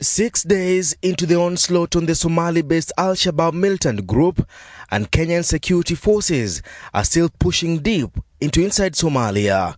6 days into the onslaught on the Somali-based Al-Shabaab militant group, and Kenyan security forces are still pushing deep into inside Somalia.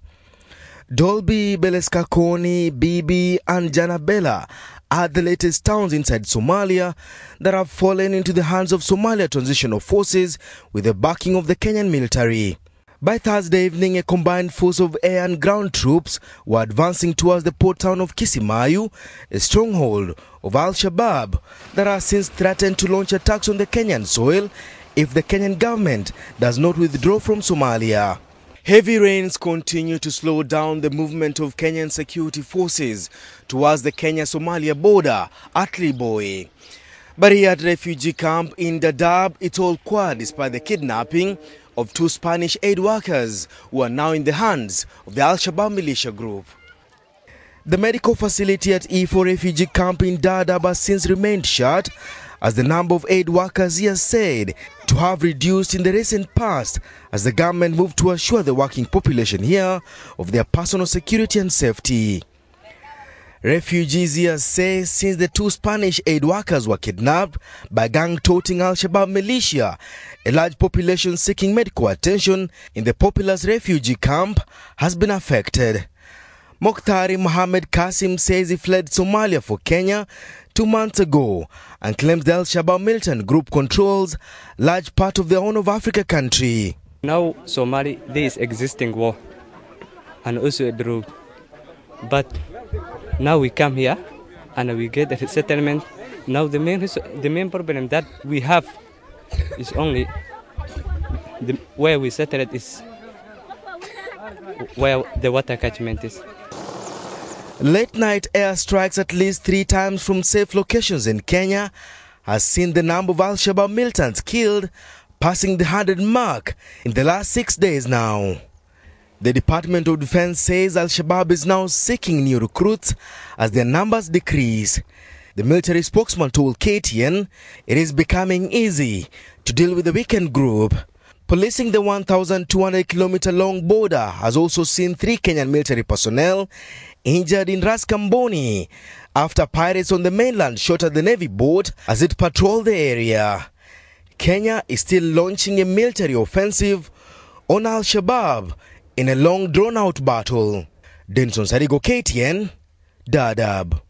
Dolby, Beleskakoni, Bibi and Janabela are the latest towns inside Somalia that have fallen into the hands of Somalia Transitional Forces with the backing of the Kenyan military. By Thursday evening, a combined force of air and ground troops were advancing towards the port town of Kisimayu, a stronghold of Al-Shabaab that has since threatened to launch attacks on the Kenyan soil if the Kenyan government does not withdraw from Somalia. Heavy rains continue to slow down the movement of Kenyan security forces towards the Kenya-Somalia border at Liboy. But here at refugee camp in Dadaab, it's all quiet despite the kidnapping of 2 Spanish aid workers who are now in the hands of the Al-Shabaab militia group. The medical facility at E4 refugee camp in Dadaab has since remained shut, as the number of aid workers here said to have reduced in the recent past as the government moved to assure the working population here of their personal security and safety. Refugees here say since the 2 Spanish aid workers were kidnapped by gang-toting Al-Shabaab militia, a large population seeking medical attention in the populous refugee camp has been affected. Mokhtari Mohammed Qasim says he fled Somalia for Kenya 2 months ago and claims the Al-Shabaab militant group controls large part of the Horn of Africa country. Now Somalia, there is existing war and also a drug. But now we come here and we get a settlement. Now the main problem that we have is only where we settle it is where the water catchment is. Late night airstrikes at least 3 times from safe locations in Kenya has seen the number of Al-Shabaab militants killed passing the 100 mark in the last 6 days now. The Department of Defense says Al-Shabaab is now seeking new recruits as their numbers decrease. The military spokesman told KTN it is becoming easy to deal with the weekend group. Policing the 1,200-kilometer-long border has also seen 3 Kenyan military personnel injured in Ras Kamboni after pirates on the mainland shot at the Navy boat as it patrolled the area. Kenya is still launching a military offensive on Al-Shabaab in a long drawn-out battle. Denson Sarigo, KTN, Dadaab.